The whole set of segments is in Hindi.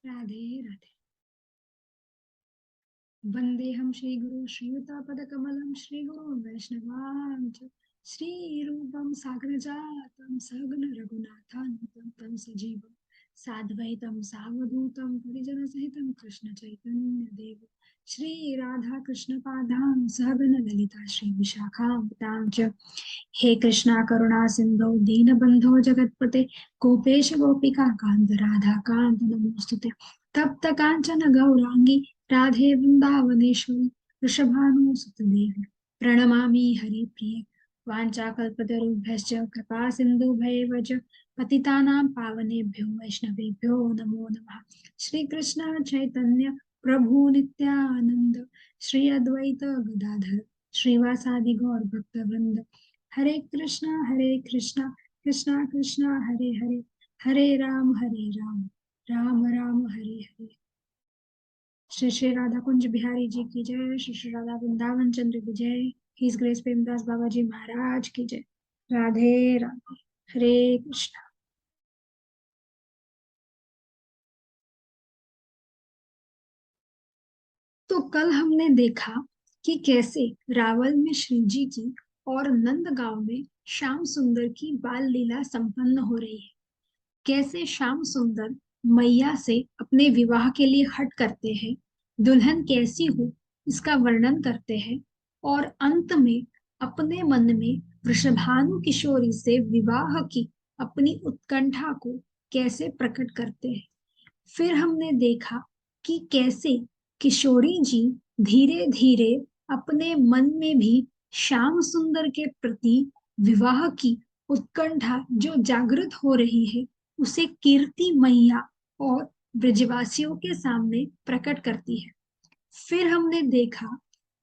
राधे राधे। वंदेहम श्रीगुरु श्रीयुतापदकमलं श्रीगुरुं वैष्णवांच श्रीरूपं साग्रजातं सहगण रघुनाथान्वितं तं सजीवं साद्वैतं सावधूतं परिजनसहितं कृष्ण चैतन्य देव श्री राधा कृष्ण पादां सहगण ललिता श्री विशाखान्वितां च। हे कृष्णा करुणा सिंधु दीनबंधो जगतपते गोपेश गोपिका कांत राधा कांत नमोस्तुते। तप्त कांचन गौरांगी राधे वृंदावनेश्वरी वृषभानुसुत देवी प्रणमामि हरिप्रिये वाञ्छाकल्पतरुभ्यश्च कृपा सिन्धुभैव च पतितानां पावनेभ्यो वैष्णवेभ्यो नमो नमः। श्री कृष्ण चैतन्य प्रभु नित्यानंद श्री अद्वैत गदाधर श्रीवासादि गौर भक्त वृंद हरे कृष्णा कृष्णा कृष्णा हरे हरे राम राम राम हरे हरे। श्री श्री राधा कुंज बिहारी जी की जय। श्री श्री राधा वृंदावन चंद्र की जय। हिज ग्रेस प्रेमदास बाबा जी महाराज की जय। राधे राधे। हरे कृष्णा। तो कल हमने देखा कि कैसे रावल में श्री जी की और नंदगांव में श्याम सुंदर की बाल लीला संपन्न हो रही है। कैसे श्याम सुंदर मैया से अपने विवाह के लिए हट करते हैं, दुल्हन कैसी हो इसका वर्णन करते हैं और अंत में अपने मन में वृषभानु किशोरी से विवाह की अपनी उत्कंठा को कैसे प्रकट करते हैं। फिर हमने देखा कि कैसे किशोरी जी धीरे धीरे अपने मन में भी श्याम सुंदर के प्रति विवाह की उत्कंठा जो जागृत हो रही है उसे कीर्ति मैया और ब्रजवासियों के सामने प्रकट करती है। फिर हमने देखा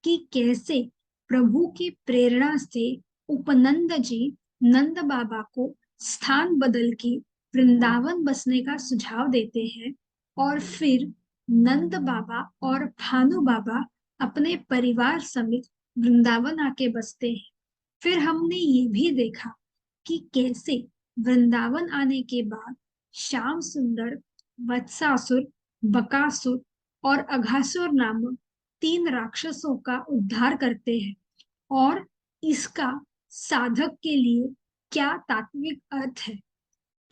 कि कैसे प्रभु की प्रेरणा से उपनंद जी नंद बाबा को स्थान बदल के वृंदावन बसने का सुझाव देते हैं और फिर नंद बाबा और भानु बाबा अपने परिवार समेत वृंदावन आके बसते हैं। फिर हमने ये भी देखा कि कैसे वृंदावन आने के बाद श्याम सुंदर वत्सासुर, बकासुर और अघासुर नामक तीन राक्षसों का उद्धार करते हैं और इसका साधक के लिए क्या तात्विक अर्थ है,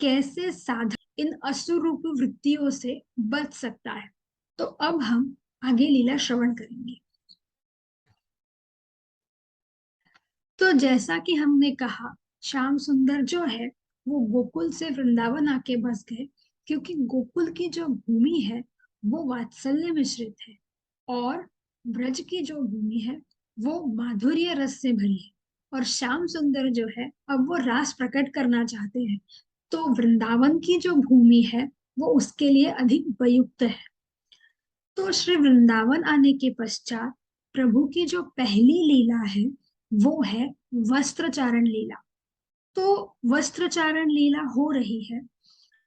कैसे साधक इन असुर रूप वृत्तियों से बच सकता है। तो अब हम आगे लीला श्रवण करेंगे। तो जैसा कि हमने कहा, श्याम सुंदर जो है वो गोकुल से वृंदावन आके बस गए क्योंकि गोकुल की जो भूमि है वो वात्सल्य मिश्रित है और ब्रज की जो भूमि है वो माधुर्य रस से भरी है और श्याम सुंदर जो है अब वो रास प्रकट करना चाहते हैं। तो वृंदावन की जो भूमि है वो उसके लिए अधिक उपयुक्त है। तो श्री वृंदावन आने के पश्चात प्रभु की जो पहली लीला है वो है वस्त्रचारण लीला। तो वस्त्रचारण लीला हो रही है।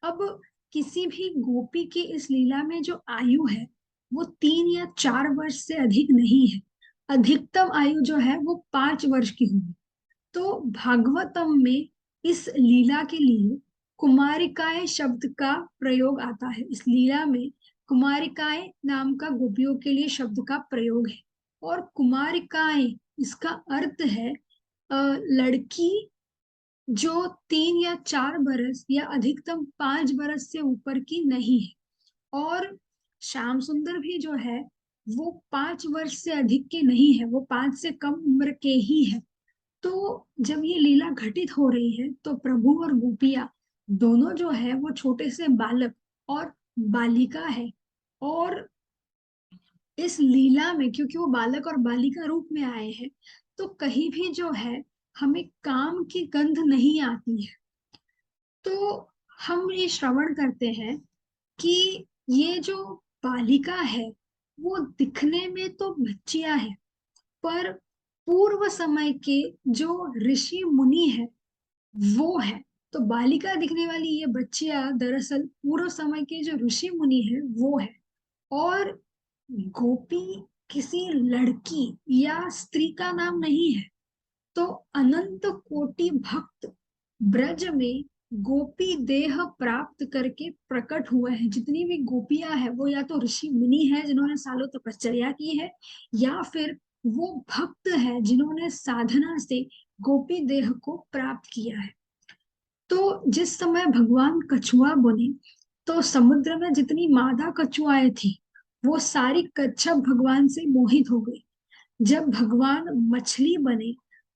अब किसी भी गोपी की इस लीला में जो आयु है वो 3 या 4 वर्ष से अधिक नहीं है। अधिकतम आयु जो है वो 5 वर्ष की होगी। तो भागवतम में इस लीला के लिए कुमारिकाएं शब्द का प्रयोग आता है। इस लीला में कुमारिकाएं नाम का गोपियों के लिए शब्द का प्रयोग है और कुमारिकाएं इसका अर्थ है लड़की जो 3 या 4 बरस या अधिकतम 5 बरस से ऊपर की नहीं है। और श्याम सुंदर भी जो है वो 5 वर्ष से अधिक के नहीं है, वो 5 से कम उम्र के ही है। तो जब ये लीला घटित हो रही है तो प्रभु और गोपिया दोनों जो है वो छोटे से बालक और बालिका है। और इस लीला में क्योंकि वो बालक और बालिका रूप में आए हैं तो कहीं भी जो है हमें काम की गंध नहीं आती है। तो हम ये श्रवण करते हैं कि ये जो बालिका है वो दिखने में तो बच्चिया है पर पूर्व समय के जो ऋषि मुनि है वो है। तो बालिका दिखने वाली ये बच्चिया दरअसल पूर्व समय के जो ऋषि मुनि है वो है। और गोपी किसी लड़की या स्त्री का नाम नहीं है। तो अनंत कोटि भक्त ब्रज में गोपी देह प्राप्त करके प्रकट हुए हैं। जितनी भी गोपियां हैं वो या तो ऋषि मुनि है जिन्होंने सालों तपश्चर्या की है, या फिर वो भक्त है जिन्होंने साधना से गोपी देह को प्राप्त किया है। तो जिस समय भगवान कछुआ बने, तो समुद्र में जितनी मादा कछुआएं थी वो सारी कच्छप भगवान से मोहित हो गई। जब भगवान मछली बने,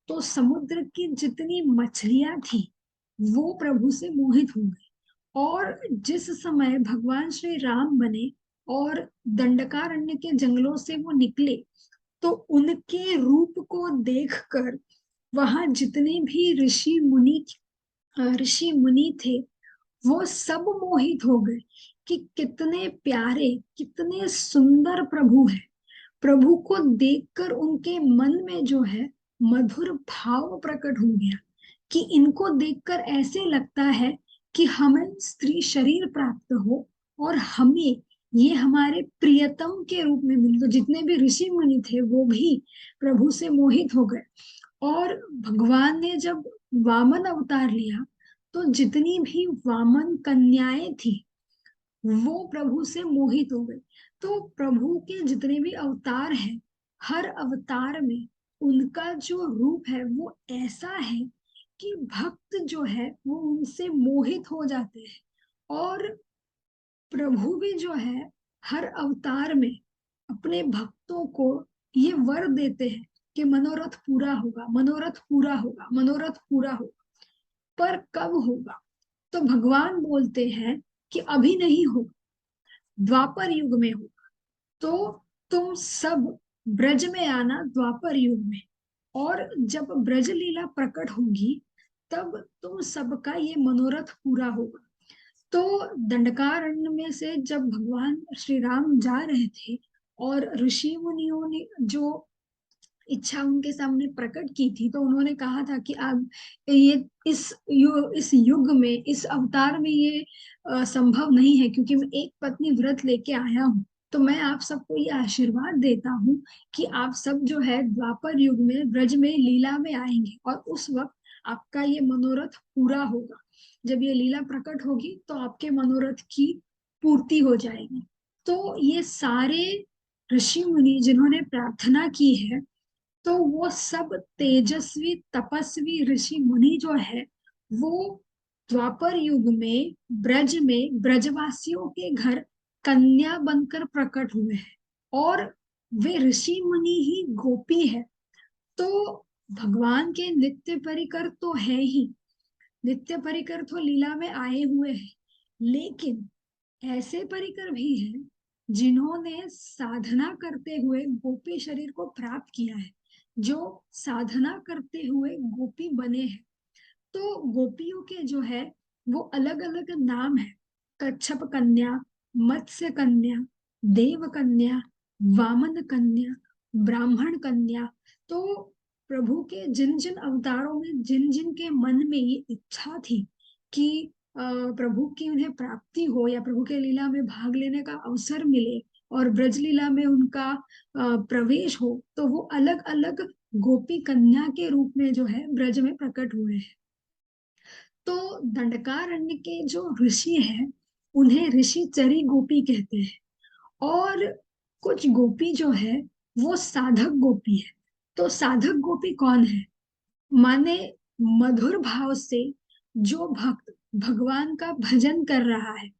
तो समुद्र की जितनी मछलियां थी वो प्रभु से मोहित हो गई। और जिस समय भगवान श्री राम बने और दंडकारण्य के जंगलों से वो निकले, तो उनके रूप को देखकर वहां जितने भी ऋषि मुनि थे वो सब मोहित हो गए कि कितने प्यारे, कितने सुंदर प्रभु है। प्रभु को देखकर उनके मन में जो है मधुर भाव प्रकट हो गया, कि इनको देखकर ऐसे लगता है कि हमें स्त्री शरीर प्राप्त हो और हमें ये हमारे प्रियतम के रूप में मिले। तो जितने भी ऋषि मुनि थे वो भी प्रभु से मोहित हो गए। और भगवान ने जब वामन अवतार लिया, तो जितनी भी वामन कन्याएं थी वो प्रभु से मोहित हो गई। तो प्रभु के जितने भी अवतार हैं, हर अवतार में उनका जो रूप है वो ऐसा है कि भक्त जो है वो उनसे मोहित हो जाते हैं। और प्रभु भी जो है हर अवतार में अपने भक्तों को ये वर देते हैं कि मनोरथ पूरा होगा, मनोरथ पूरा होगा, मनोरथ पूरा होगा। पर कब होगा? तो भगवान बोलते हैं कि अभी नहीं होगा, द्वापर युग में होगा। तो तुम सब ब्रज में आना द्वापर युग में, और जब ब्रज लीला प्रकट होगी तब तुम सबका ये मनोरथ पूरा होगा। तो दंडकारण्य में से जब भगवान श्री राम जा रहे थे और ऋषि मुनियों ने जो इच्छा उनके सामने प्रकट की थी, तो उन्होंने कहा था कि आप ये इस युग में, इस अवतार में ये संभव नहीं है, क्योंकि मैं एक पत्नी व्रत लेके आया हूँ। तो मैं आप सबको ये आशीर्वाद देता हूँ कि आप सब जो है द्वापर युग में ब्रज में लीला में आएंगे, और उस वक्त आपका ये मनोरथ पूरा होगा। जब ये लीला प्रकट होगी तो आपके मनोरथ की पूर्ति हो जाएगी। तो ये सारे ऋषि मुनि जिन्होंने प्रार्थना की है, तो वो सब तेजस्वी तपस्वी ऋषि मुनि जो है वो द्वापर युग में ब्रज में ब्रजवासियों के घर कन्या बनकर प्रकट हुए हैं। और वे ऋषि मुनि ही गोपी है। तो भगवान के नित्य परिकर तो है ही, नित्य परिकर तो लीला में आए हुए हैं, लेकिन ऐसे परिकर भी हैं जिन्होंने साधना करते हुए गोपी शरीर को प्राप्त किया है, जो साधना करते हुए गोपी बने हैं। तो गोपियों के जो है वो अलग अलग नाम है। कच्छप कन्या, मत्स्य कन्या, देव कन्या, वामन कन्या, ब्राह्मण कन्या। तो प्रभु के जिन जिन अवतारों में जिन जिन के मन में ये इच्छा थी कि प्रभु की उन्हें प्राप्ति हो या प्रभु के लीला में भाग लेने का अवसर मिले और ब्रज लीला में उनका प्रवेश हो, तो वो अलग अलग गोपी कन्या के रूप में जो है ब्रज में प्रकट हुए हैं। तो दंडकारण्य के जो ऋषि हैं उन्हें ऋषि चरी गोपी कहते हैं। और कुछ गोपी जो है वो साधक गोपी है। तो साधक गोपी कौन है? माने मधुर भाव से जो भक्त भगवान का भजन कर रहा है,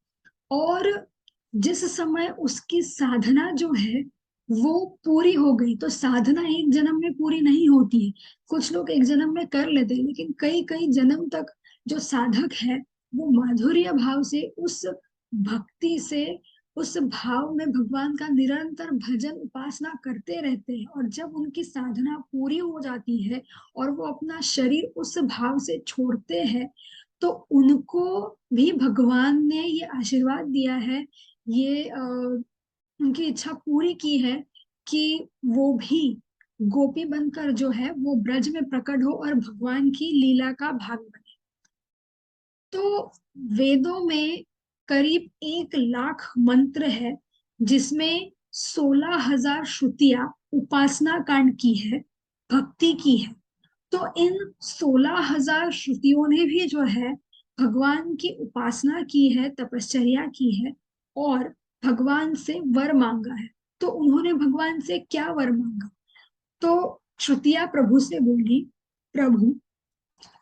और जिस समय उसकी साधना जो है वो पूरी हो गई। तो साधना एक जन्म में पूरी नहीं होती है, कुछ लोग एक जन्म में कर लेते हैं, लेकिन कई कई जन्म तक जो साधक है वो माधुर्य भाव से उस भक्ति से, उस भाव में भगवान का निरंतर भजन उपासना करते रहते हैं। और जब उनकी साधना पूरी हो जाती है और वो अपना शरीर उस भाव से छोड़ते हैं, तो उनको भी भगवान ने ये आशीर्वाद दिया है, ये उनकी इच्छा पूरी की है कि वो भी गोपी बनकर जो है वो ब्रज में प्रकट हो और भगवान की लीला का भाग बने। तो वेदों में करीब 1 लाख मंत्र है, जिसमें 16,000 श्रुतियां उपासना कांड की है, भक्ति की है। तो इन 16,000 श्रुतियों ने भी जो है भगवान की उपासना की है, तपश्चर्या की है और भगवान से वर मांगा है। तो उन्होंने भगवान से क्या वर मांगा? तो श्रुतिया प्रभु से बोली, प्रभु,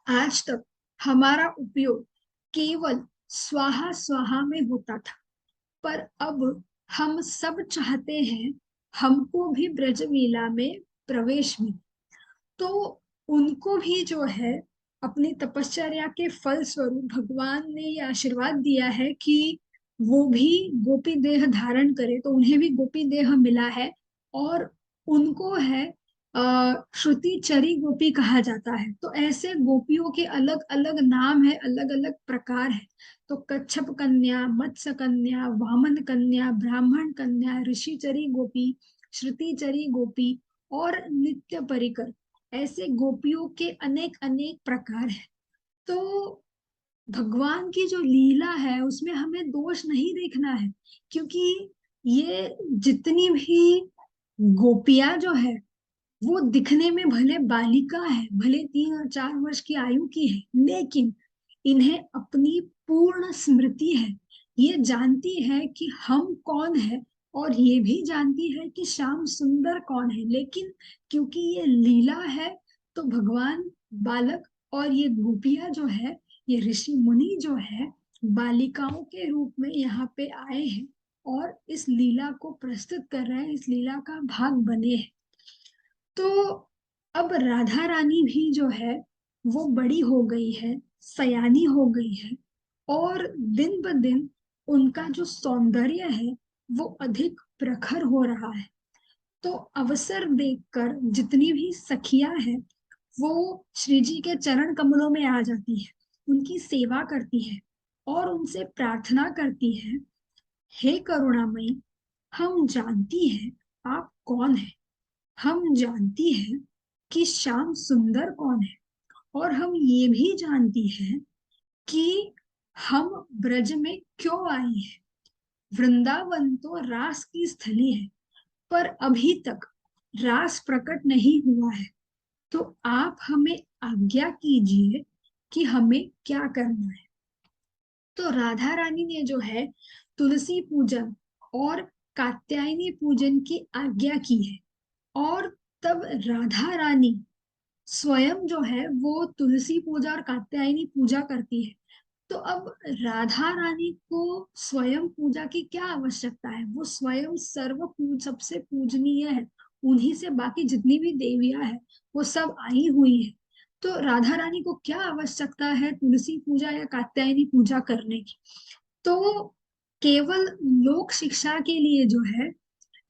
आज तक हमारा उपयोग केवल स्वाहा स्वाहा में होता था, पर अब हम सब चाहते हैं हमको भी ब्रजलीला में प्रवेश मिले। तो उनको भी जो है अपनी तपश्चर्या के फल स्वरूप भगवान ने ये आशीर्वाद दिया है कि वो भी गोपी देह धारण करे, तो उन्हें भी गोपी देह मिला है। और उनको है श्रुति चरी गोपी कहा जाता है। तो ऐसे गोपियों के अलग अलग नाम है, अलग अलग प्रकार है। तो कच्छप कन्या, मत्स्य कन्या, वामन कन्या, ब्राह्मण कन्या, ऋषिचरी गोपी, श्रुतिचरी गोपी और नित्य परिकर, ऐसे गोपियों के अनेक अनेक प्रकार है। तो भगवान की जो लीला है उसमें हमें दोष नहीं देखना है, क्योंकि ये जितनी भी गोपियां जो है वो दिखने में भले बालिका है, भले 3 और 4 वर्ष की आयु की है, लेकिन इन्हें अपनी पूर्ण स्मृति है। ये जानती है कि हम कौन है और ये भी जानती है कि श्याम सुंदर कौन है। लेकिन क्योंकि ये लीला है तो भगवान बालक और ये गोपियां जो है, ये ऋषि मुनि जो है, बालिकाओं के रूप में यहाँ पे आए हैं और इस लीला को प्रस्तुत कर रहे हैं, इस लीला का भाग बने हैं। तो अब राधा रानी भी जो है वो बड़ी हो गई है, सयानी हो गई है और दिन ब दिन उनका जो सौंदर्य है वो अधिक प्रखर हो रहा है। तो अवसर देखकर जितनी भी सखियां हैं वो श्री जी के चरण कमलों में आ जाती है, उनकी सेवा करती है और उनसे प्रार्थना करती है, हे करुणामयी, हम जानती हैं आप कौन है, हम जानती हैं कि श्याम सुंदर कौन है, और हम ये भी जानती हैं कि हम ब्रज में क्यों आई हैं। वृंदावन तो रास की स्थली है, पर अभी तक रास प्रकट नहीं हुआ है। तो आप हमें आज्ञा कीजिए कि हमें क्या करना है। तो राधा रानी ने जो है तुलसी पूजन और कात्यायनी पूजन की आज्ञा की है। और तब राधा रानी स्वयं जो है वो तुलसी पूजा और कात्यायनी पूजा करती है। तो अब राधा रानी को स्वयं पूजा की क्या आवश्यकता है? वो स्वयं सबसे पूजनीय है। उन्हीं से बाकी जितनी भी देवियां हैं वो सब आई हुई है। तो राधा रानी को क्या आवश्यकता है तुलसी पूजा या कात्यायनी पूजा करने की? तो केवल लोक शिक्षा के लिए जो है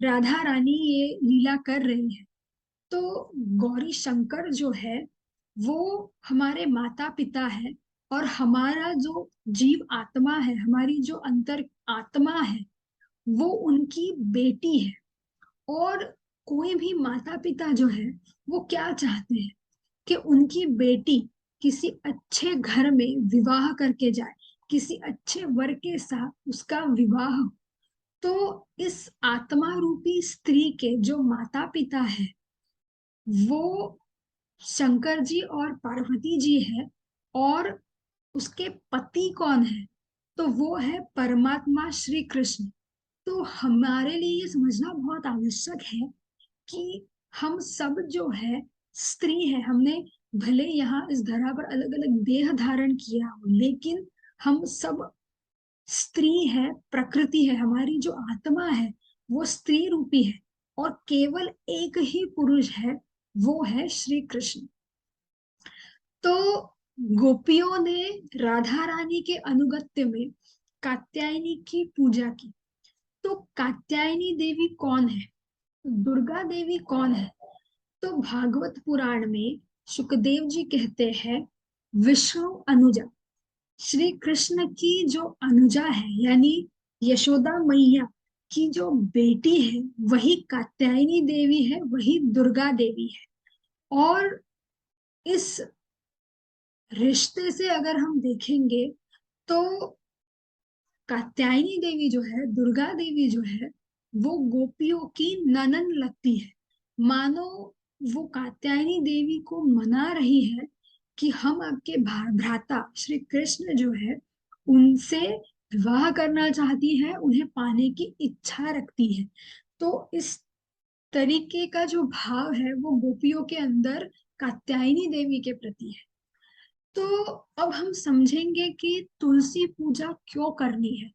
राधा रानी ये लीला कर रही है। तो गौरी शंकर जो है वो हमारे माता पिता है और हमारा जो जीव आत्मा है, हमारी जो अंतर आत्मा है, वो उनकी बेटी है। और कोई भी माता पिता जो है वो क्या चाहते हैं कि उनकी बेटी किसी अच्छे घर में विवाह करके जाए, किसी अच्छे वर के साथ उसका विवाह हो। तो इस आत्मा रूपी स्त्री के जो माता पिता है वो शंकर जी और पार्वती जी है। और उसके पति कौन है? तो वो है परमात्मा श्री कृष्ण। तो हमारे लिए ये समझना बहुत आवश्यक है कि हम सब जो है स्त्री है। हमने भले यहाँ इस धरा पर अलग अलग देह धारण किया हो, लेकिन हम सब स्त्री है, प्रकृति है, हमारी जो आत्मा है वो स्त्री रूपी है। और केवल एक ही पुरुष है, वो है श्री कृष्ण। तो गोपियों ने राधा रानी के अनुगत्य में कात्यायनी की पूजा की। तो कात्यायनी देवी कौन है? दुर्गा देवी कौन है? तो भागवत पुराण में सुखदेव जी कहते हैं, विष्णु अनुजा, श्री कृष्ण की जो अनुजा है यानी यशोदा मैया की जो बेटी है वही कात्यायनी देवी है, वही दुर्गा देवी है। और इस रिश्ते से अगर हम देखेंगे तो कात्यायनी देवी जो है, दुर्गा देवी जो है, वो गोपियों की ननन लगती है। मानो वो कात्यायनी देवी को मना रही है कि हम आपके भ्राता श्री कृष्ण जो है उनसे विवाह करना चाहती है, उन्हें पाने की इच्छा रखती है। तो इस तरीके का जो भाव है वो गोपियों के अंदर कात्यायनी देवी के प्रति है। तो अब हम समझेंगे कि तुलसी पूजा क्यों करनी है।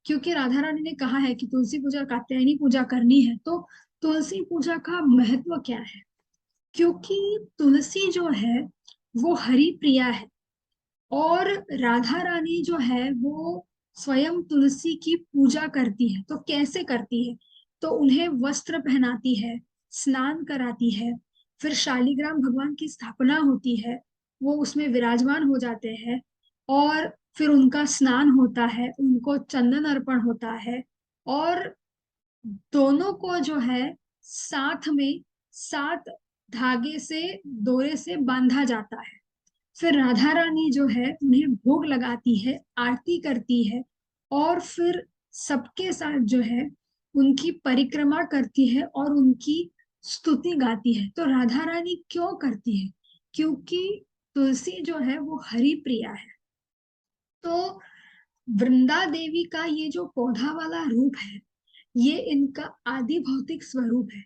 क्योंकि राधा रानी ने कहा है कि तुलसी पूजा कात्यायनी पूजा करनी है, तो तुलसी पूजा का महत्व क्या है। क्योंकि तुलसी जो है वो हरि प्रिया है, और राधा रानी जो है वो स्वयं तुलसी की पूजा करती है। तो कैसे करती है, तो उन्हें वस्त्र पहनाती है, स्नान कराती है, फिर शालिग्राम भगवान की स्थापना होती है, वो उसमें विराजमान हो जाते हैं, और फिर उनका स्नान होता है, उनको चंदन अर्पण होता है, और दोनों को जो है साथ में 7 धागे से, डोरे से बांधा जाता है। फिर राधा रानी जो है उन्हें भोग लगाती है, आरती करती है, और फिर सबके साथ जो है उनकी परिक्रमा करती है और उनकी स्तुति गाती है। तो राधा रानी क्यों करती है, क्योंकि तुलसी जो है वो हरि प्रिया है। तो वृंदा देवी का ये जो पौधा वाला रूप है, ये इनका आदि भौतिक स्वरूप है।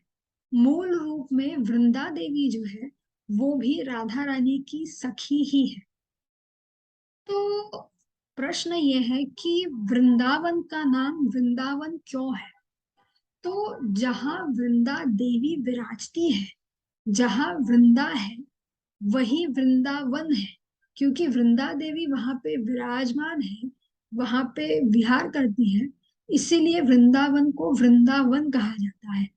मूल रूप में वृंदा देवी जो है वो भी राधा रानी की सखी ही है। तो प्रश्न ये है कि वृंदावन का नाम वृंदावन क्यों है। तो जहां वृंदा देवी विराजती है, जहां वृंदा है वही वृंदावन है। क्योंकि वृंदा देवी वहां पे विराजमान है, वहां पे विहार करती है, इसीलिए वृंदावन को वृंदावन कहा जाता है।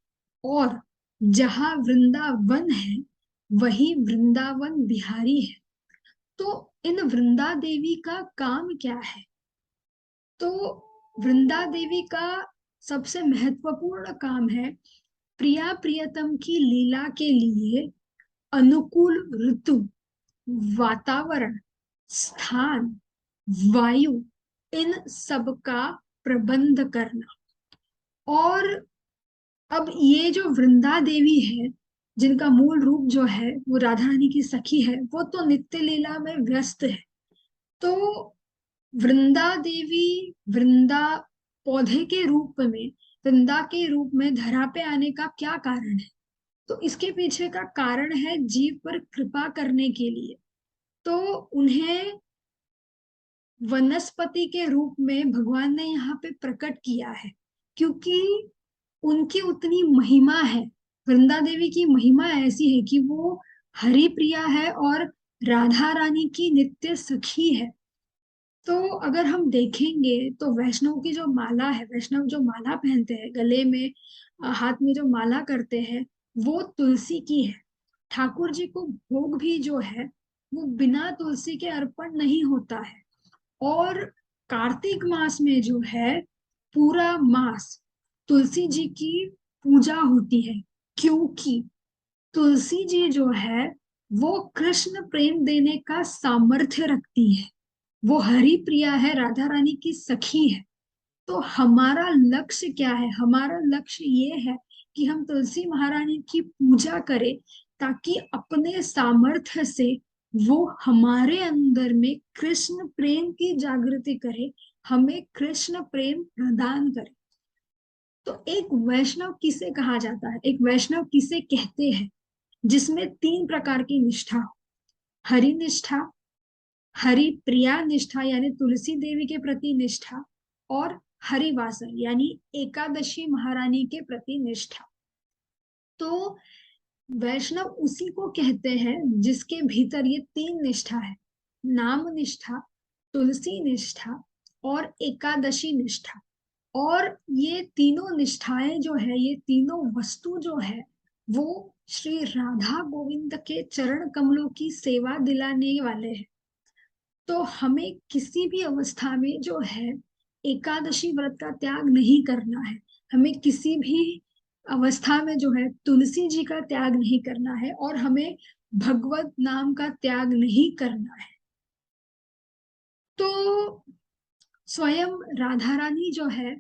और जहां वृंदावन है वही वृंदावन बिहारी है। तो इन वृंदा देवी का काम क्या है। तो वृंदा देवी का सबसे महत्वपूर्ण काम है प्रिया प्रियतम की लीला के लिए अनुकूल ऋतु, वातावरण, स्थान, वायु, इन सब का प्रबंध करना। और अब ये जो वृंदा देवी है, जिनका मूल रूप जो है वो राधा रानी की सखी है, वो तो नित्य लीला में व्यस्त है। तो वृंदा देवी, वृंदा पौधे के रूप में, वृंदा के रूप में धरा पे आने का क्या कारण है। तो इसके पीछे का कारण है जीव पर कृपा करने के लिए। तो उन्हें वनस्पति के रूप में भगवान ने यहाँ पे प्रकट किया है, क्योंकि उनकी उतनी महिमा है। वृंदा देवी की महिमा ऐसी है कि वो हरि प्रिया है और राधा रानी की नित्य सखी है। तो अगर हम देखेंगे तो वैष्णव की जो माला है, वैष्णव जो माला पहनते हैं गले में, हाथ में जो माला करते हैं, वो तुलसी की है। ठाकुर जी को भोग भी जो है वो बिना तुलसी के अर्पण नहीं होता है। और कार्तिक मास में जो है पूरा मास तुलसी जी की पूजा होती है, क्योंकि तुलसी जी जो है वो कृष्ण प्रेम देने का सामर्थ्य रखती है। वो हरि प्रिया है, राधा रानी की सखी है। तो हमारा लक्ष्य क्या है, हमारा लक्ष्य ये है कि हम तुलसी महारानी की पूजा करें, ताकि अपने सामर्थ्य से वो हमारे अंदर में कृष्ण प्रेम की जागृति करे, हमें कृष्ण प्रेम प्रदान करे। तो एक वैष्णव किसे कहा जाता है, एक वैष्णव किसे कहते हैं, जिसमें 3 प्रकार की निष्ठा हो। हरि निष्ठा, हरि प्रिया निष्ठा यानी तुलसी देवी के प्रति निष्ठा, और हरिवासर यानी एकादशी महारानी के प्रति निष्ठा। तो वैष्णव उसी को कहते हैं जिसके भीतर ये 3 निष्ठा है, नाम निष्ठा, तुलसी निष्ठा और एकादशी निष्ठा। और ये तीनों निष्ठाएं जो है, ये तीनों वस्तु जो है, वो श्री राधा गोविंद के चरण कमलों की सेवा दिलाने वाले हैं। तो हमें किसी भी अवस्था में जो है एकादशी व्रत का त्याग नहीं करना है। हमें किसी भी अवस्था में जो है तुलसी जी का त्याग नहीं करना है, और हमें भगवत नाम का त्याग नहीं करना है। तो स्वयं राधा रानी जो है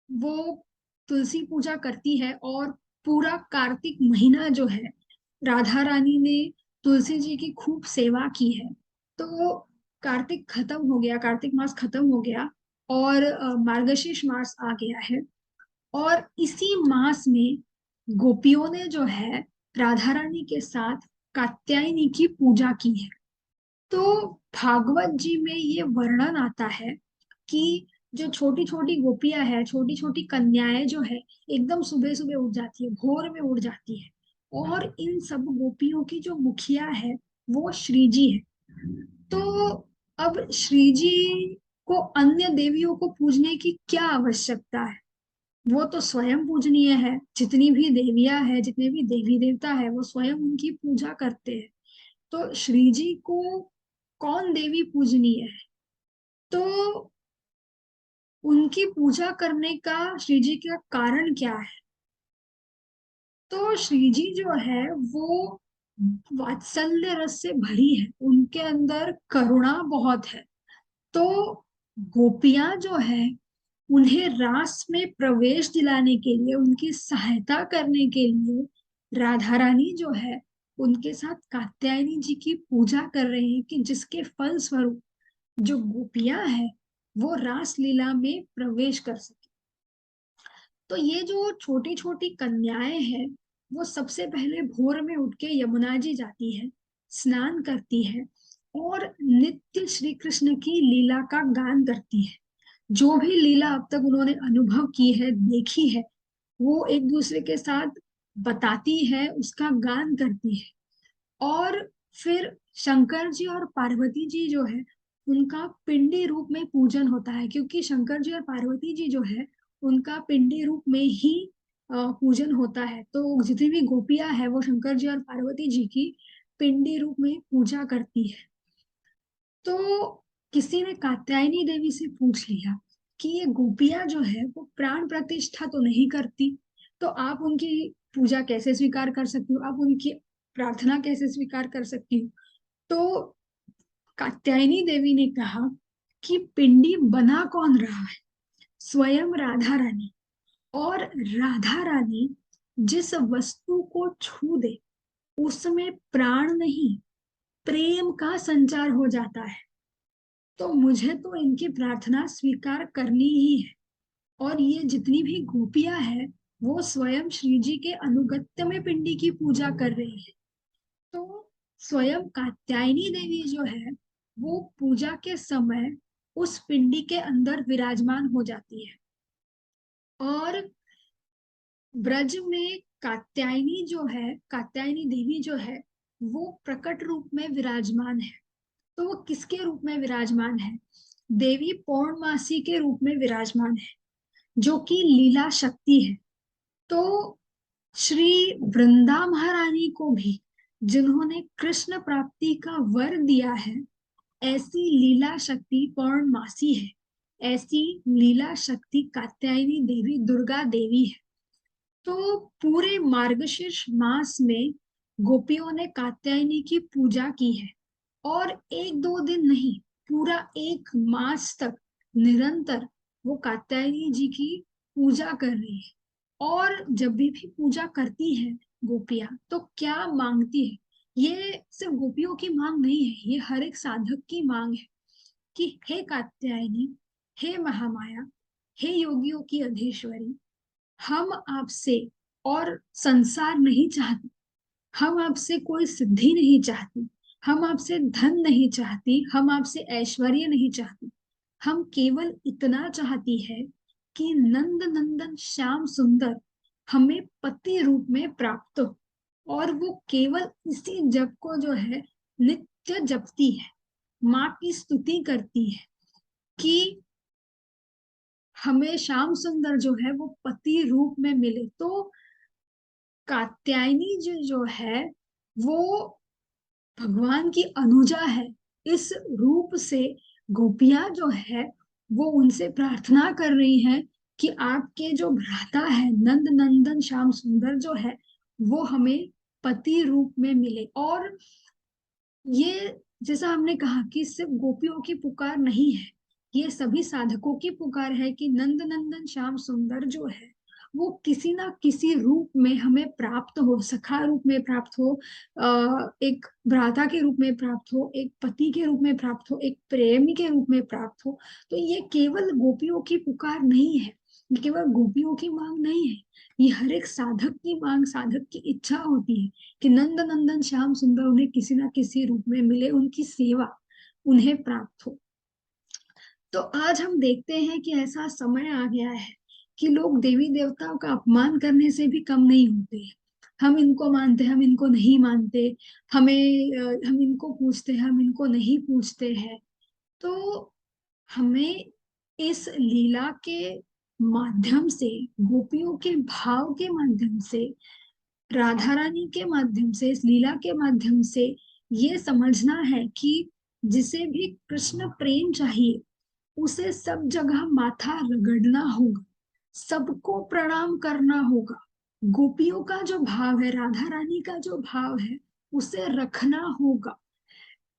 वो तुलसी पूजा करती है, और पूरा कार्तिक महीना जो है राधा रानी ने तुलसी जी की खूब सेवा की है। तो कार्तिक खत्म हो गया, कार्तिक मास खत्म हो गया और मार्गशीर्ष मास आ गया है। और इसी मास में गोपियों ने जो है राधा रानी के साथ कात्यायनी की पूजा की है। तो भागवत जी में ये वर्णन आता है कि जो छोटी छोटी गोपियां है, छोटी छोटी कन्याएं जो है, एकदम सुबह सुबह उठ जाती है, भोर में उठ जाती है। और इन सब गोपियों की जो मुखिया है वो श्री जी है। तो अब श्री जी को अन्य देवियों को पूजने की क्या आवश्यकता है? वो तो स्वयं पूजनीय है। जितनी भी देवियां है, जितने भी देवी देवता है, वो स्वयं उनकी पूजा करते हैं। तो श्री जी को कौन देवी पूजनीय है? तो उनकी पूजा करने का श्री जी का कारण क्या है? तो श्री जी जो है वो वात्सल्य रस से भरी है, उनके अंदर करुणा बहुत है। तो गोपियां जो है, उन्हें रास में प्रवेश दिलाने के लिए, उनकी सहायता करने के लिए राधा रानी जो है उनके साथ कात्यायनी जी की पूजा कर रहे हैं कि जिसके फल स्वरूप जो गोपियां हैं वो रास लीला में प्रवेश कर सके। तो ये जो छोटी छोटी कन्याएं हैं, वो सबसे पहले भोर में उठ के यमुना जी जाती है, स्नान करती है और नित्य श्री कृष्ण की लीला का गान करती है। जो भी लीला अब तक उन्होंने अनुभव की है, देखी है, वो एक दूसरे के साथ बताती है, उसका गान करती है। और फिर शंकर जी और पार्वती जी जो है उनका पिंडी रूप में पूजन होता है, क्योंकि शंकर जी और पार्वती जी जो है उनका पिंडी रूप में ही पूजन होता है। तो जितनी भी गोपियां है वो शंकर जी और पार्वती जी की पिंडी रूप में पूजा करती है। तो किसी ने कात्यायनी देवी से पूछ लिया कि ये गोपियां जो है वो प्राण प्रतिष्ठा तो नहीं करती, तो आप उनकी पूजा कैसे स्वीकार कर सकती हो, आप उनकी प्रार्थना कैसे स्वीकार कर सकती हो? तो कात्यायनी देवी ने कहा कि पिंडी बना कौन रहा है? स्वयं राधा रानी। और राधा रानी जिस वस्तु को छू दे उसमें प्राण नहीं, प्रेम का संचार हो जाता है। तो मुझे तो इनकी प्रार्थना स्वीकार करनी ही है। और ये जितनी भी गोपियां हैं वो स्वयं श्री जी के अनुगत्य में पिंडी की पूजा कर रही है। तो स्वयं कात्यायनी देवी जो है वो पूजा के समय उस पिंडी के अंदर विराजमान हो जाती है। और ब्रज में कात्यायनी जो है, कात्यायनी देवी जो है वो प्रकट रूप में विराजमान है। तो वो किसके रूप में विराजमान है? देवी पौर्णमासी के रूप में विराजमान है, जो कि लीला शक्ति है। तो श्री वृंदा महारानी को भी जिन्होंने कृष्ण प्राप्ति का वर दिया है, ऐसी लीला शक्ति पौर्णमासी है। ऐसी लीला शक्ति कात्यायनी देवी दुर्गा देवी है। तो पूरे मार्गशीर्ष मास में गोपियों ने कात्यायनी की पूजा की है। और एक दो दिन नहीं, पूरा एक मास तक निरंतर वो कात्यायनी जी की पूजा कर रही है। और जब भी पूजा करती है गोपियां, तो क्या मांगती है? ये सिर्फ गोपियों की मांग नहीं है, ये हर एक साधक की मांग है कि हे कात्यायनी, हे महामाया, हे योगियों की अधीश्वरी, हम आपसे और संसार नहीं चाहते, हम आपसे कोई सिद्धि नहीं चाहती, हम आपसे धन नहीं चाहती, हम आपसे ऐश्वर्य नहीं चाहती। हम केवल इतना चाहती है कि नंद नंदन श्याम सुंदर हमें पति रूप में प्राप्त हो। और वो केवल इसी जप को जो है नित्य जपती है, माँ की स्तुति करती है कि हमें श्याम सुंदर जो है वो पति रूप में मिले। तो कात्यायनी जी जो है वो भगवान की अनुजा है। इस रूप से गोपियां जो है वो उनसे प्रार्थना कर रही हैं कि आपके जो भ्राता है नंद नंदन श्याम सुंदर जो है वो हमें पति रूप में मिले। और ये जैसा हमने कहा कि सिर्फ गोपियों की पुकार नहीं है, ये सभी साधकों की पुकार है कि नंद नंदन श्याम सुंदर जो है वो किसी ना किसी रूप में हमें प्राप्त हो, सखा रूप में प्राप्त हो, एक भ्राता के रूप में प्राप्त हो, एक पति के रूप में प्राप्त हो, एक प्रेमी के रूप में प्राप्त हो। तो ये केवल गोपियों की पुकार नहीं है, ये केवल गोपियों की मांग नहीं है, ये हर एक साधक की मांग, साधक की इच्छा होती है कि नंद नंदन श्याम सुंदर उन्हें किसी ना किसी रूप में मिले, उनकी सेवा उन्हें प्राप्त हो। तो आज हम देखते हैं कि ऐसा समय आ गया है कि लोग देवी देवताओं का अपमान करने से भी कम नहीं होते हैं। हम इनको मानते, हम इनको नहीं मानते, हम इनको पूछते हैं, हम इनको नहीं पूछते हैं। तो हमें इस लीला के माध्यम से, गोपियों के भाव के माध्यम से, राधा रानी के माध्यम से, इस लीला के माध्यम से ये समझना है कि जिसे भी कृष्ण प्रेम चाहिए उसे सब जगह माथा रगड़ना होगा, सबको प्रणाम करना होगा। गोपियों का जो भाव है, राधा रानी का जो भाव है, उसे रखना होगा।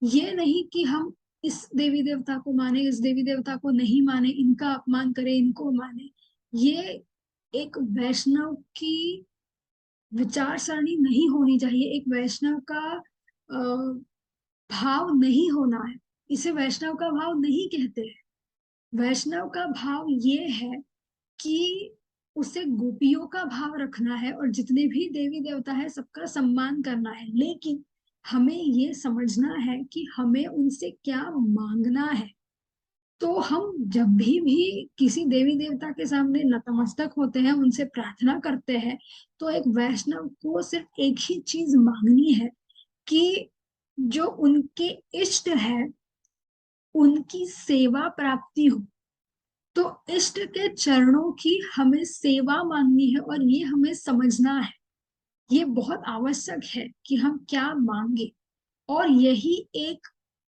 ये नहीं कि हम इस देवी देवता को माने, इस देवी देवता को नहीं माने, इनका अपमान करें, इनको माने। ये एक वैष्णव की विचार सरणी नहीं होनी चाहिए, एक वैष्णव का भाव नहीं होना है। इसे वैष्णव का भाव नहीं कहते हैं। वैष्णव का भाव ये है कि उसे गोपियों का भाव रखना है और जितने भी देवी देवता है सबका सम्मान करना है, लेकिन हमें ये समझना है कि हमें उनसे क्या मांगना है। तो हम जब भी किसी देवी देवता के सामने नतमस्तक होते हैं, उनसे प्रार्थना करते हैं, तो एक वैष्णव को सिर्फ एक ही चीज मांगनी है कि जो उनके इष्ट है उनकी सेवा प्राप्ति हो। तो इष्ट के चरणों की हमें सेवा मांगनी है और ये हमें समझना है, ये बहुत आवश्यक है कि हम क्या मांगे। और यही एक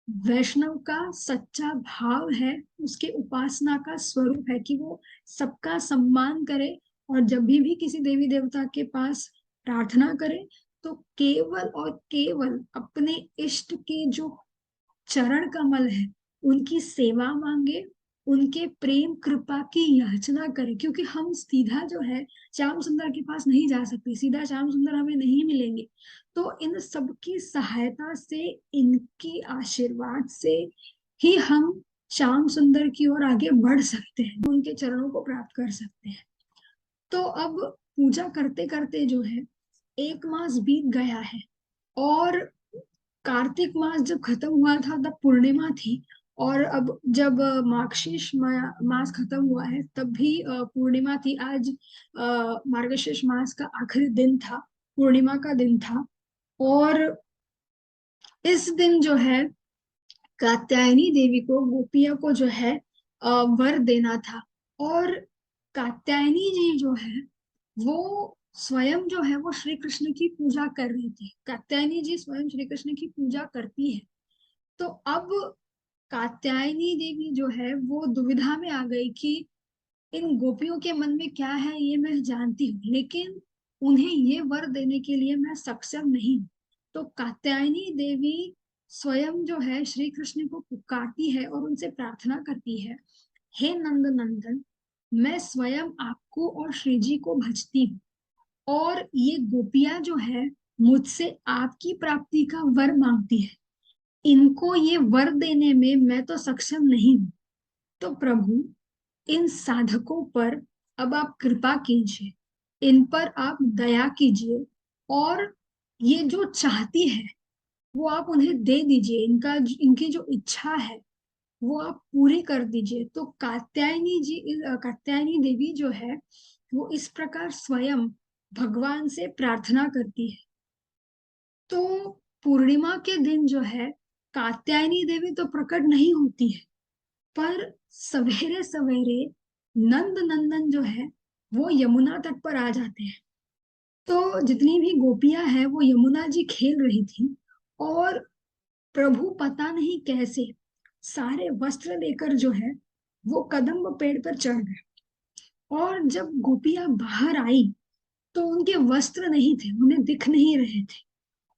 वैष्णव का सच्चा भाव है, उसके उपासना का स्वरूप है कि वो सबका सम्मान करे और जब भी किसी देवी देवता के पास प्रार्थना करे तो केवल और केवल अपने इष्ट के जो चरण कमल है उनकी सेवा मांगे, उनके प्रेम कृपा की याचना करे। क्योंकि हम सीधा जो है श्याम सुंदर के पास नहीं जा सकते, सीधा श्याम सुंदर हमें नहीं मिलेंगे। तो इन सबकी सहायता से, इनकी आशीर्वाद से ही हम श्याम सुंदर की ओर आगे बढ़ सकते हैं, उनके चरणों को प्राप्त कर सकते हैं। तो अब पूजा करते करते जो है 1 मास बीत गया है और कार्तिक मास जब खत्म हुआ था तब पूर्णिमा थी, और अब जब मार्गशीर्ष मास खत्म हुआ है तब भी पूर्णिमा थी। आज मार्गशीर्ष मास का आखिरी दिन था, पूर्णिमा का दिन था। और इस दिन जो है कात्यायनी देवी को, गोपियों को जो है वर देना था। और कात्यायनी जी जो है वो स्वयं जो है वो श्री कृष्ण की पूजा कर रही थी। कात्यायनी जी स्वयं श्री कृष्ण की पूजा करती है। तो अब कात्यायनी देवी जो है वो दुविधा में आ गई कि इन गोपियों के मन में क्या है ये मैं जानती हूँ, लेकिन उन्हें ये वर देने के लिए मैं सक्षम नहीं। तो कात्यायनी देवी स्वयं जो है श्री कृष्ण को पुकारती है और उनसे प्रार्थना करती है, हे नंद नंदन, मैं स्वयं आपको और श्री जी को भजती हूँ और ये गोपियां जो है मुझसे आपकी प्राप्ति का वर मांगती है। इनको ये वर देने में मैं तो सक्षम नहीं हूँ। तो प्रभु, इन साधकों पर अब आप कृपा कीजिए, इन पर आप दया कीजिए और ये जो चाहती है वो आप उन्हें दे दीजिए, इनका इनकी जो इच्छा है वो आप पूरी कर दीजिए। तो कात्यायनी देवी जो है वो इस प्रकार स्वयं भगवान से प्रार्थना करती है। तो पूर्णिमा के दिन जो है कात्यायनी देवी तो प्रकट नहीं होती है, पर सवेरे सवेरे नंद नंदन जो है वो यमुना तट पर आ जाते हैं। तो जितनी भी गोपियां हैं वो यमुना जी खेल रही थी और प्रभु पता नहीं कैसे सारे वस्त्र लेकर जो है वो कदम्ब पेड़ पर चढ़ गए। और जब गोपियां बाहर आई तो उनके वस्त्र नहीं थे, उन्हें दिख नहीं रहे थे।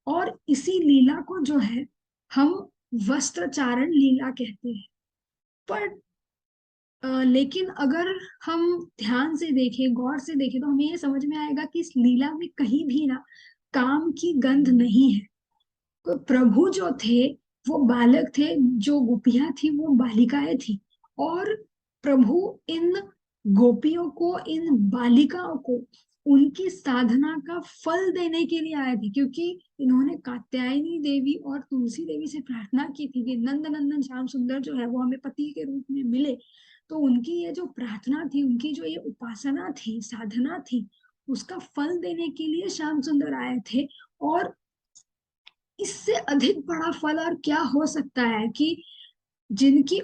और इसी लीला को जो है हम वस्त्रचारण लीला कहते हैं। पर लेकिन अगर हम ध्यान से देखें, गौर से देखें, तो हमें ये समझ में आएगा कि इस लीला में कहीं भी ना काम की गंध नहीं है। प्रभु जो थे वो बालक थे, जो गोपियां थी वो बालिकाएं थी। और प्रभु इन गोपियों को, इन बालिकाओं को उनकी साधना का फल देने के लिए आए थे, क्योंकि इन्होंने कात्यायनी देवी और तुलसी देवी से प्रार्थना की थी कि नंद नंदन श्याम सुंदर जो है वो हमें पति के रूप में मिले। तो उनकी ये जो प्रार्थना थी, उनकी जो ये उपासना थी, साधना थी, उसका फल देने के लिए श्याम सुंदर आए थे। और इससे अधिक बड़ा फल और क्या हो सकता है कि जिनकी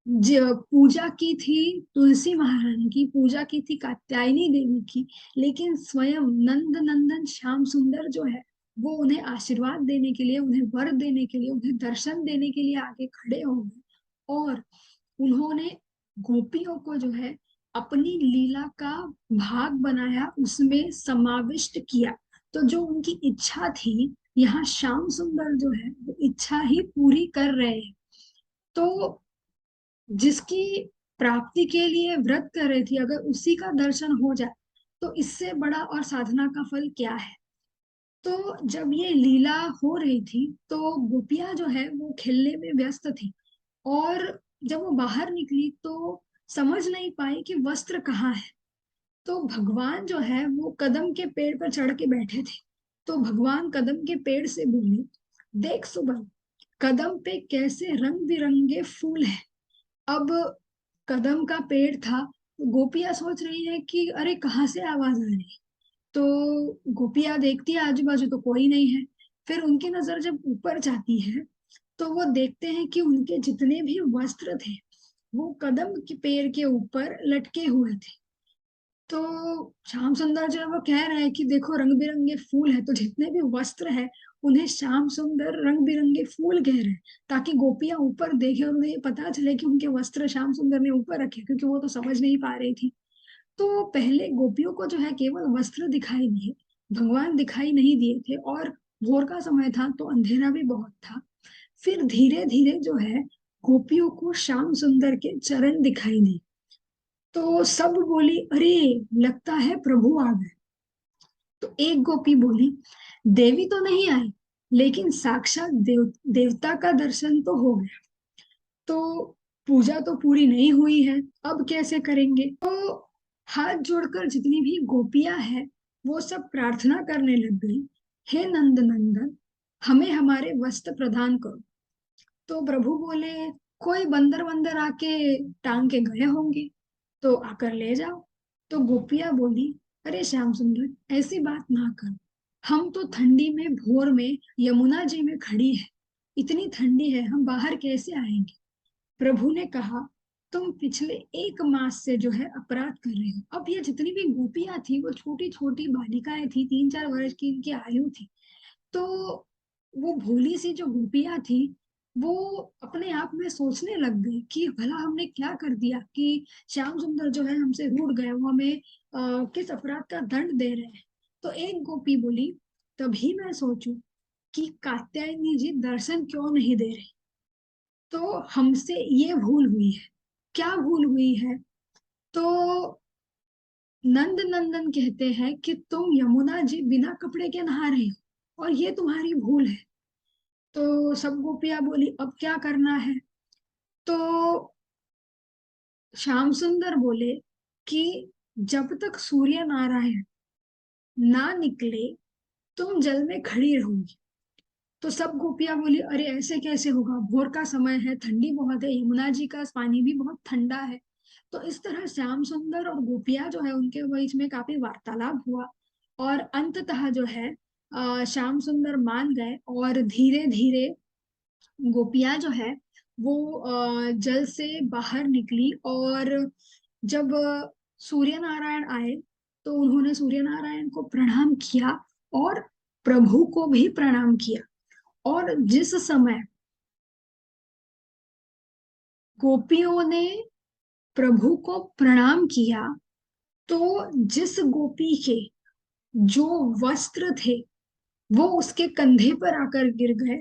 पूजा की थी, तुलसी महारानी की पूजा की थी, कात्यायनी देवी की, लेकिन स्वयं नंद नंदन श्याम सुंदर जो है वो उन्हें आशीर्वाद देने के लिए, उन्हें वर देने के लिए, उन्हें दर्शन देने के लिए आगे खड़े हो गए। और उन्होंने गोपियों को जो है अपनी लीला का भाग बनाया, उसमें समाविष्ट किया। तो जो उनकी इच्छा थी, यहाँ श्याम सुंदर जो है वो इच्छा ही पूरी कर रहे हैं। तो जिसकी प्राप्ति के लिए व्रत कर रही थी, अगर उसी का दर्शन हो जाए तो इससे बड़ा और साधना का फल क्या है। तो जब ये लीला हो रही थी तो गोपियां जो है वो खेलने में व्यस्त थी। और जब वो बाहर निकली तो समझ नहीं पाई कि वस्त्र कहाँ है। तो भगवान जो है वो कदम के पेड़ पर चढ़ के बैठे थे। तो भगवान कदम के पेड़ से बोले, देख सुबह, कदम पे कैसे रंग बिरंगे फूल है। अब कदम का पेड़ था, तो गोपियां सोच रही है कि अरे कहाँ से आवाज आ रही है। तो गोपियां देखती है आजू बाजू तो कोई नहीं है। फिर उनकी नजर जब ऊपर जाती है तो वो देखते हैं कि उनके जितने भी वस्त्र थे वो कदम के पेड़ के ऊपर लटके हुए थे। तो श्याम सुंदर जो है वो कह रहे हैं कि देखो रंग बिरंगे फूल है, तो जितने भी वस्त्र है उन्हें श्याम सुंदर रंग बिरंगे फूल कह रहे हैं, ताकि गोपियां ऊपर देखे और उन्हें ये पता चले कि उनके वस्त्र श्याम सुंदर ने ऊपर रखे, क्योंकि वो तो समझ नहीं पा रही थी। तो पहले गोपियों को जो है केवल वस्त्र दिखाई दिए, भगवान दिखाई नहीं दिए थे। और भोर का समय था तो अंधेरा भी बहुत था। फिर धीरे धीरे जो है गोपियों को श्याम सुंदर के चरण दिखाई दिए। तो सब बोली, अरे लगता है प्रभु आ गए। तो एक गोपी बोली, देवी तो नहीं आई, लेकिन साक्षात देवता का दर्शन तो हो गया। तो पूजा तो पूरी नहीं हुई है, अब कैसे करेंगे। तो हाथ जोड़कर जितनी भी गोपियां हैं वो सब प्रार्थना करने लग गई, हे नंद नंदन, हमें हमारे वस्त्र प्रदान करो। तो प्रभु बोले, कोई बंदर वंदर आके टांग के गए होंगे, तो आकर ले जाओ। तो गोपियां बोली, अरे श्याम सुंदर ऐसी बात ना कर, हम तो ठंडी में भोर में यमुना जी में खड़ी है, इतनी ठंडी है, हम बाहर कैसे आएंगे। प्रभु ने कहा, तुम पिछले 1 मास से जो है अपराध कर रहे हो। अब ये जितनी भी गोपियां थी वो छोटी छोटी बालिकाएं थी, 3-4 वर्ष की इनकी आयु थी। तो वो भोली सी जो गोपियां थी वो अपने आप में सोचने लग गई कि भला हमने क्या कर दिया कि श्याम सुंदर जो है हमसे रूठ गए, वो हमें किस अपराध का दंड दे रहे हैं। तो एक गोपी बोली, तभी मैं सोचूं कि कात्यायनी जी दर्शन क्यों नहीं दे रही। तो हमसे ये भूल हुई है। क्या भूल हुई है। तो नंद नंदन कहते हैं कि तुम यमुना जी बिना कपड़े के नहा रही हो और ये तुम्हारी भूल है। तो सब गोपियां बोली, अब क्या करना है। तो श्याम सुंदर बोले कि जब तक सूर्य नारायण ना निकले तुम जल में खड़ी रहोगी। तो सब गोपियां बोली, अरे ऐसे कैसे होगा, भोर का समय है, ठंडी बहुत है, यमुना जी का पानी भी बहुत ठंडा है। तो इस तरह श्याम सुंदर और गोपियां जो है उनके बीच में काफी वार्तालाप हुआ। और अंततः जो है श्याम सुंदर मान गए और धीरे धीरे गोपियां जो है वो जल से बाहर निकली। और जब सूर्य नारायण आए तो उन्होंने सूर्य नारायण को प्रणाम किया और प्रभु को भी प्रणाम किया। और जिस समय गोपियों ने प्रभु को प्रणाम किया तो जिस गोपी के जो वस्त्र थे वो उसके कंधे पर आकर गिर गए।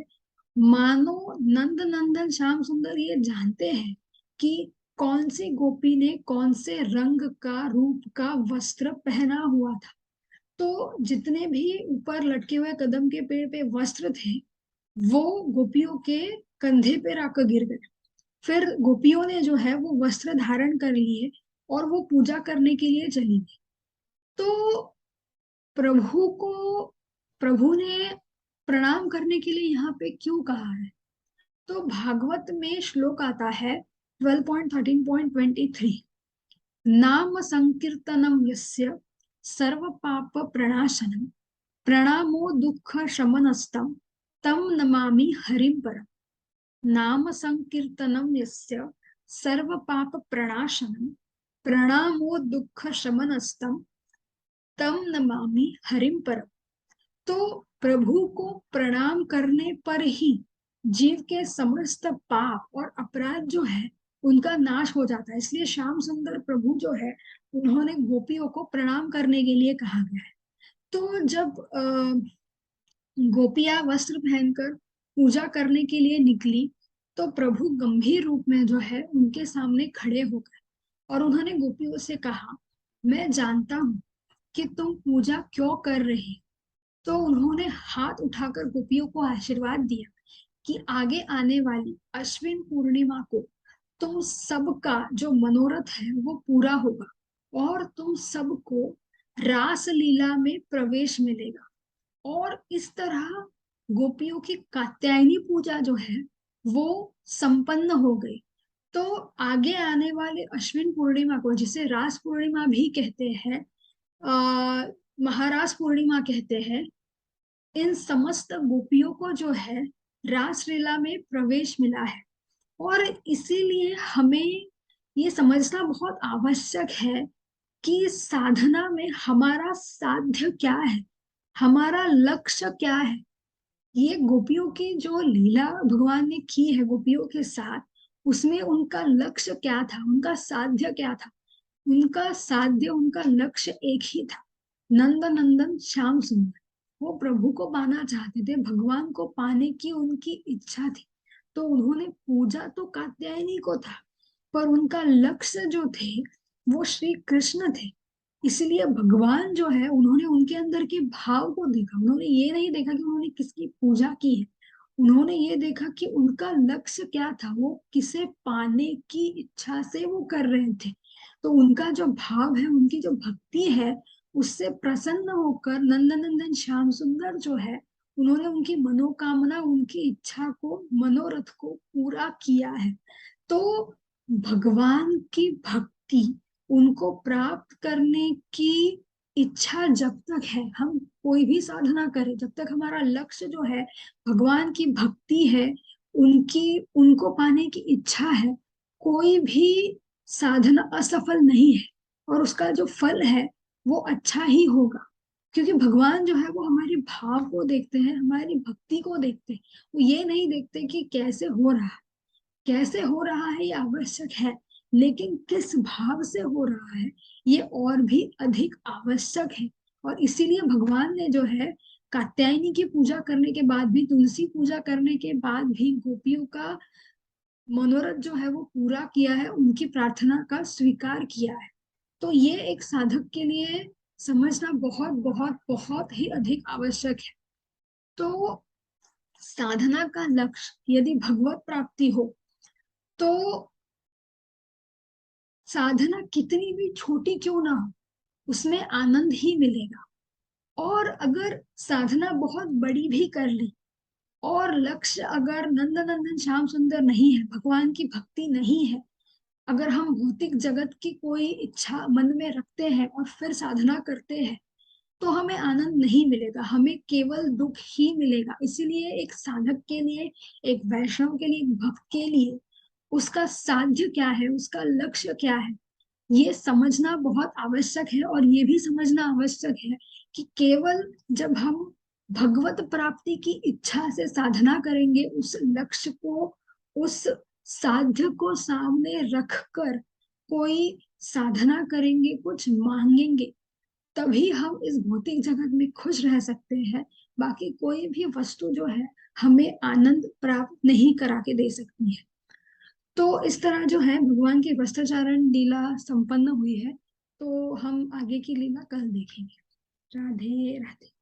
मानो नंद नंदन श्याम सुंदर ये जानते हैं कि कौन सी गोपी ने कौन से रंग का रूप का वस्त्र पहना हुआ था। तो जितने भी ऊपर लटके हुए कदम के पेड़ पे वस्त्र थे वो गोपियों के कंधे पे आकर गिर गए। फिर गोपियों ने जो है वो वस्त्र धारण कर लिए और वो पूजा करने के लिए चली गई। तो प्रभु को प्रभु ने प्रणाम करने के लिए यहाँ पे क्यों कहा है। तो भागवत में श्लोक आता है 12.13.23, नाम संकीर्तनम यस्य सर्व पाप प्रणाशनम प्रणामो दुख शमनस्तम तम नमामि हरिम परम। नाम संकीर्तनम यस्य सर्व पाप प्रणाशनम प्रणामो दुख शमनस्तम तम नमामि हरिम परम। तो प्रभु को प्रणाम करने पर ही जीव के समस्त पाप और अपराध जो है उनका नाश हो जाता है। इसलिए श्याम सुंदर प्रभु जो है उन्होंने गोपियों को प्रणाम करने के लिए कहा गया है। तो जब गोपियां वस्त्र पहनकर पूजा करने के लिए निकली तो प्रभु गंभीर रूप में जो है उनके सामने खड़े हो गए और उन्होंने गोपियों से कहा, मैं जानता हूँ कि तुम पूजा क्यों कर रही। तो उन्होंने हाथ उठाकर गोपियों को आशीर्वाद दिया कि आगे आने वाली अश्विन पूर्णिमा को तुम सबका जो मनोरथ है वो पूरा होगा और तुम सबको रास लीला में प्रवेश मिलेगा। और इस तरह गोपियों की कात्यायनी पूजा जो है वो संपन्न हो गई। तो आगे आने वाले अश्विन पूर्णिमा को, जिसे रास पूर्णिमा भी कहते हैं, महारास पूर्णिमा कहते हैं, इन समस्त गोपियों को जो है रास लीला में प्रवेश मिला है। और इसीलिए हमें ये समझना बहुत आवश्यक है कि साधना में हमारा साध्य क्या है, हमारा लक्ष्य क्या है। ये गोपियों की जो लीला भगवान ने की है गोपियों के साथ, उसमें उनका लक्ष्य क्या था, उनका साध्य क्या था। उनका साध्य, उनका लक्ष्य एक ही था, नंद नंदन श्याम सुंदर। वो प्रभु को पाना चाहते थे, भगवान को पाने की उनकी इच्छा थी। तो उन्होंने पूजा तो कात्यायनी को था, पर उनका लक्ष्य जो थे वो श्री कृष्ण थे। इसलिए भगवान जो है उन्होंने उनके अंदर के भाव को देखा। उन्होंने ये नहीं देखा कि उन्होंने किसकी पूजा की है, उन्होंने ये देखा कि उनका लक्ष्य क्या था, वो किसे पाने की इच्छा से वो कर रहे थे। तो उनका जो भाव है, उनकी जो भक्ति है, उससे प्रसन्न होकर नंदनंदन श्याम सुंदर जो है उन्होंने उनकी मनोकामना, उनकी इच्छा को, मनोरथ को पूरा किया है। तो भगवान की भक्ति, उनको प्राप्त करने की इच्छा जब तक है, हम कोई भी साधना करें, जब तक हमारा लक्ष्य जो है भगवान की भक्ति है, उनकी, उनको पाने की इच्छा है, कोई भी साधना असफल नहीं है और उसका जो फल है वो अच्छा ही होगा। क्योंकि भगवान जो है वो हमारे भाव को देखते हैं, हमारी भक्ति को देखते हैं। वो ये नहीं देखते कि कैसे हो रहा है, कैसे हो रहा है ये आवश्यक है, लेकिन किस भाव से हो रहा है ये और भी अधिक आवश्यक है। और इसीलिए भगवान ने जो है कात्यायनी की पूजा करने के बाद भी, तुलसी पूजा करने के बाद भी गोपियों का मनोरथ जो है वो पूरा किया है, उनकी प्रार्थना का स्वीकार किया है। तो ये एक साधक के लिए समझना बहुत बहुत बहुत ही अधिक आवश्यक है। तो साधना का लक्ष्य यदि भगवत प्राप्ति हो तो साधना कितनी भी छोटी क्यों ना हो उसमें आनंद ही मिलेगा। और अगर साधना बहुत बड़ी भी कर ली और लक्ष्य अगर नंदनंदन श्याम सुंदर नहीं है, भगवान की भक्ति नहीं है, अगर हम भौतिक जगत की कोई इच्छा मन में रखते हैं और फिर साधना करते हैं तो हमें आनंद नहीं मिलेगा, हमें केवल दुख ही मिलेगा। इसीलिए एक साधक के लिए, एक वैष्णव के लिए, एक भक्त के लिए उसका साध्य क्या है, उसका लक्ष्य क्या है, ये समझना बहुत आवश्यक है। और ये भी समझना आवश्यक है कि केवल जब हम भगवत प्राप्ति की इच्छा से साधना करेंगे, उस लक्ष्य को, उस साध्य को सामने रखकर कोई साधना करेंगे, कुछ मांगेंगे, तभी हम इस भौतिक जगत में खुश रह सकते हैं। बाकी कोई भी वस्तु जो है हमें आनंद प्राप्त नहीं करा के दे सकती है। तो इस तरह जो है भगवान की वस्त्राचारण लीला संपन्न हुई है। तो हम आगे की लीला कल देखेंगे। राधे राधे।